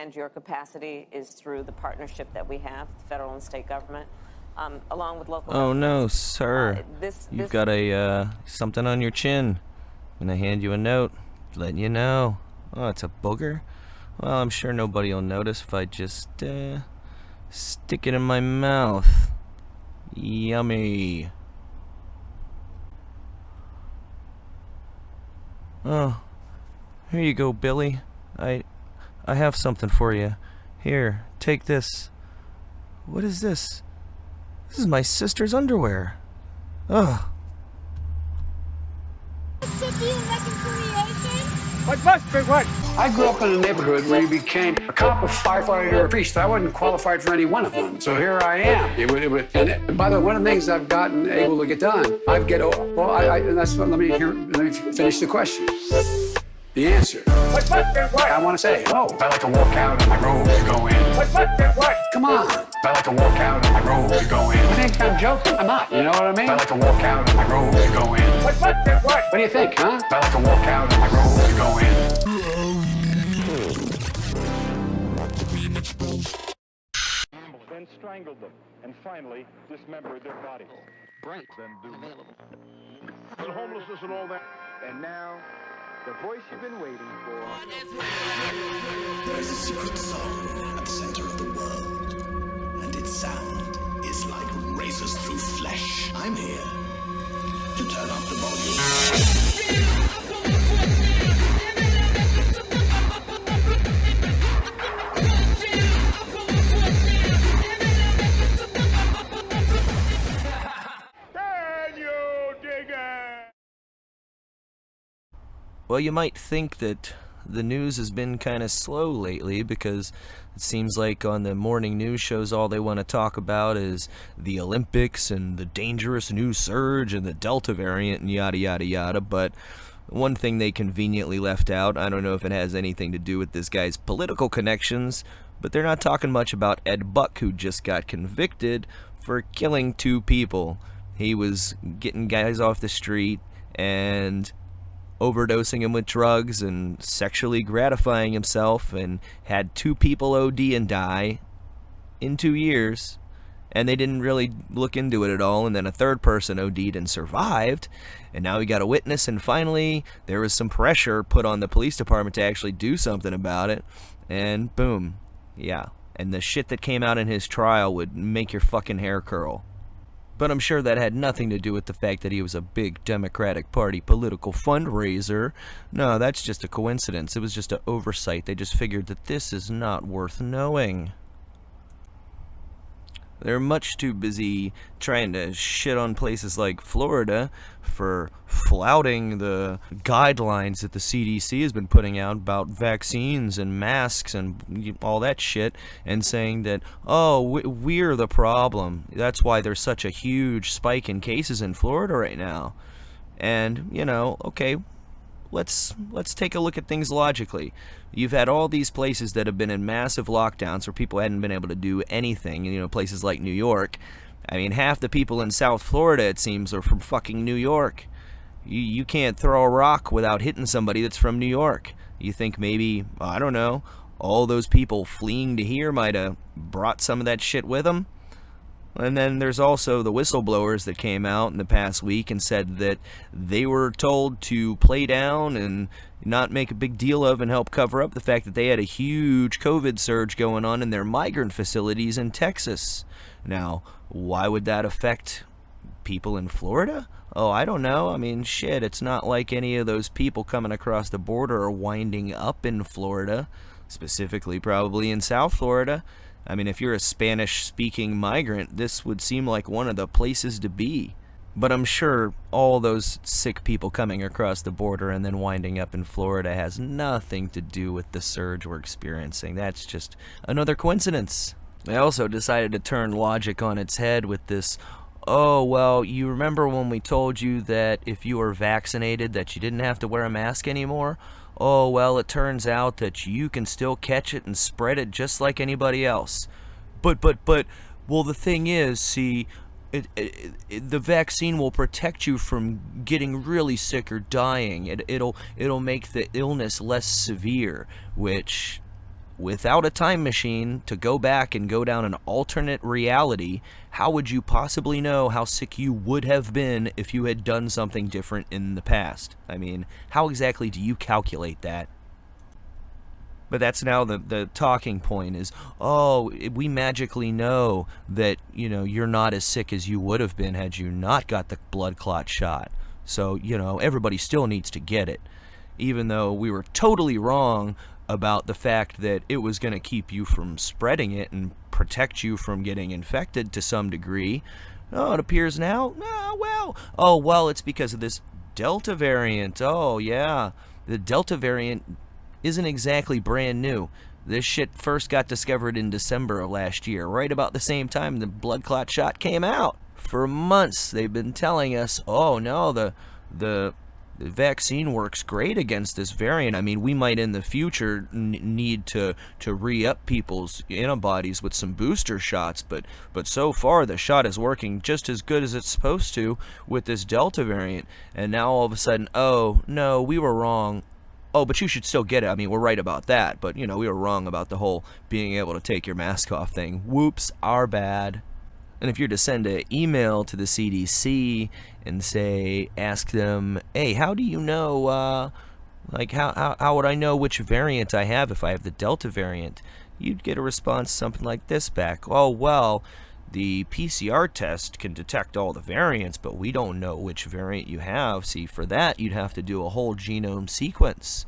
expand your capacity is through the partnership that we have, federal and state government, along with local Oh government. no, sir. You've got a, something on your chin. I'm gonna hand you a note, letting you know. Oh, it's a booger? Well, I'm sure nobody will notice if I just, stick it in my mouth. Yummy. Oh, here you go, Billy. I have something for you. Here, take this. What is this? This is my sister's underwear. Ugh. What must be what? I grew up in a neighborhood where you became a cop, a firefighter, or a priest. I wasn't qualified for any one of them. So here I am. And by the way, one of the things I've gotten able to get done, and that's what, let me finish the question. The answer. What must be what? I want to say, oh, I like to walk out of my robe to go in. What must be what? Come on. I like to walk out of my robe to go in. You think I'm joking? I'm not. You know what I mean? I like to walk out of my robe to go in. What must be what? What do you think, huh? I like to walk out of my robe to go in. Then strangled them, and finally dismembered their bodies. Right. Then do And homelessness and all that. And now, the voice you've been waiting for. There is a secret song at the center of the world, and its sound is like razors through flesh. I'm here to turn up the volume. Well, you might think that the news has been kind of slow lately because it seems like on the morning news shows all they want to talk about is the Olympics and the dangerous new surge and the Delta variant and yada yada yada. But one thing they conveniently left out, I don't know if it has anything to do with this guy's political connections, but they're not talking much about Ed Buck, who just got convicted for killing 2 people. He was getting guys off the street and overdosing him with drugs and sexually gratifying himself, and had 2 people OD and die in 2 years, and they didn't really look into it at all. And then a 3rd person OD'd and survived, and now we got a witness, and finally there was some pressure put on the police department to actually do something about it, and boom, yeah. And the shit that came out in his trial would make your fucking hair curl. But I'm sure that had nothing to do with the fact that he was a big Democratic Party political fundraiser. No, that's just a coincidence. It was just an oversight. They just figured that this is not worth knowing. They're much too busy trying to shit on places like Florida for flouting the guidelines that the CDC has been putting out about vaccines and masks and all that shit, and saying that, oh, we're the problem. That's why there's such a huge spike in cases in Florida right now. And, you know, okay, let's take a look at things logically. You've had all these places that have been in massive lockdowns where people hadn't been able to do anything, you know, places like New York. I mean, half the people in South Florida, it seems, are from fucking New York. You can't throw a rock without hitting somebody that's from New York. You think maybe, I don't know, all those people fleeing to here might have brought some of that shit with them? And then there's also the whistleblowers that came out in the past week and said that they were told to play down and not make a big deal of and help cover up the fact that they had a huge COVID surge going on in their migrant facilities in Texas. Now, why would that affect people in Florida? Oh, I don't know. I mean, shit, it's not like any of those people coming across the border are winding up in Florida, specifically probably in South Florida. I mean, if you're a Spanish-speaking migrant, this would seem like one of the places to be. But I'm sure all those sick people coming across the border and then winding up in Florida has nothing to do with the surge we're experiencing. That's just another coincidence. They also decided to turn logic on its head with this, oh, well, you remember when we told you that if you were vaccinated that you didn't have to wear a mask anymore? Oh, well, it turns out that you can still catch it and spread it just like anybody else. But, well, the thing is, see, the vaccine will protect you from getting really sick or dying. It'll make the illness less severe, which, without a time machine to go back and go down an alternate reality, how would you possibly know how sick you would have been if you had done something different in the past? I mean, how exactly do you calculate that? But that's now the talking point is, oh, we magically know that, you know, you're not as sick as you would have been had you not got the blood clot shot. So, you know, everybody still needs to get it. Even though we were totally wrong about the fact that it was going to keep you from spreading it and protect you from getting infected to some degree. Oh, it appears now? Well, it's because of this Delta variant. Oh, yeah. The Delta variant isn't exactly brand new. This shit first got discovered in December of last year, right about the same time the blood clot shot came out. For months, they've been telling us, oh no, the vaccine works great against this variant. I mean, we might in the future need to re-up people's antibodies with some booster shots, but so far the shot is working just as good as it's supposed to with this Delta variant. And now all of a sudden, oh no, we were wrong. Oh, but you should still get it. I mean, we're right about that, but, you know, we were wrong about the whole being able to take your mask off thing. Whoops, our bad. And if you're to send an email to the CDC and say, ask them, hey, how do you know, like, how would I know which variant I have if I have the Delta variant? You'd get a response something like this back. Oh, well, the PCR test can detect all the variants, but we don't know which variant you have. See, for that, you'd have to do a whole genome sequence.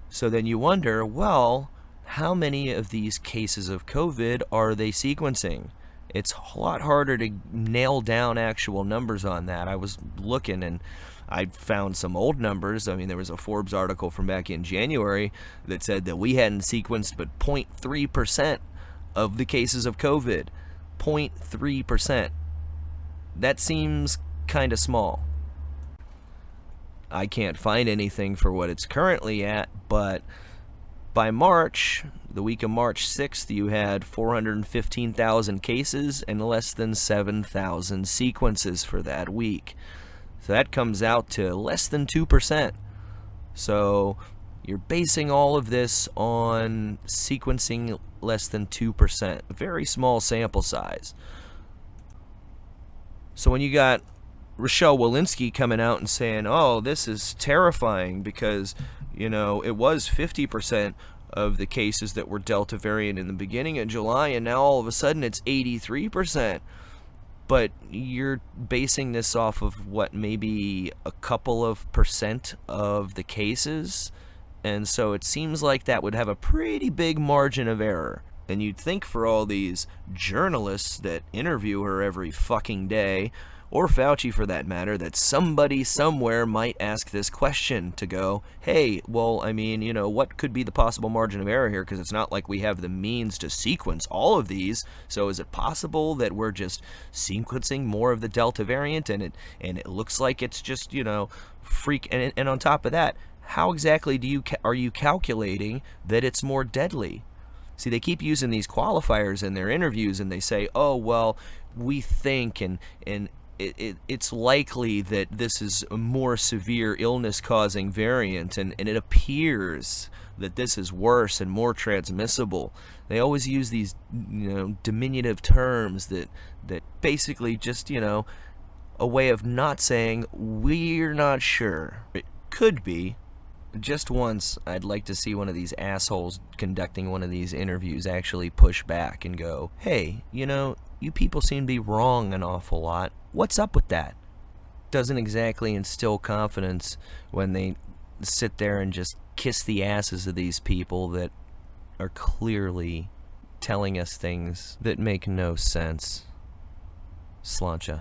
So then you wonder, well, how many of these cases of COVID are they sequencing? It's a lot harder to nail down actual numbers on that. I was looking and I found some old numbers. I mean, there was a Forbes article from back in January that said that we hadn't sequenced but 0.3% of the cases of COVID. 0.3%. That seems kind of small. I can't find anything for what it's currently at, but by March, the week of March 6th, you had 415,000 cases and less than 7,000 sequences for that week. So that comes out to less than 2%. So you're basing all of this on sequencing less than 2%. A very small sample size. So when you got Rochelle Walensky coming out and saying, oh, this is terrifying because, you know, it was 50% of the cases that were Delta variant in the beginning of July, and now all of a sudden it's 83%. But you're basing this off of what, maybe a couple of percent of the cases? And so it seems like that would have a pretty big margin of error. And you'd think for all these journalists that interview her every fucking day, or Fauci for that matter, that somebody somewhere might ask this question to go, hey, well, I mean, you know, what could be the possible margin of error here? Because it's not like we have the means to sequence all of these. So is it possible that we're just sequencing more of the Delta variant and it looks like it's just, you know, and on top of that, how exactly are you calculating that it's more deadly? See, they keep using these qualifiers in their interviews, and they say, oh, well, we think, and it's likely that this is a more severe illness-causing variant, and it appears that this is worse and more transmissible. They always use these, you know, diminutive terms that basically just, you know, a way of not saying, we're not sure. It could be. Just once, I'd like to see one of these assholes conducting one of these interviews actually push back and go, hey, you know, you people seem to be wrong an awful lot. What's up with that? Doesn't exactly instill confidence when they sit there and just kiss the asses of these people that are clearly telling us things that make no sense. Sláinte.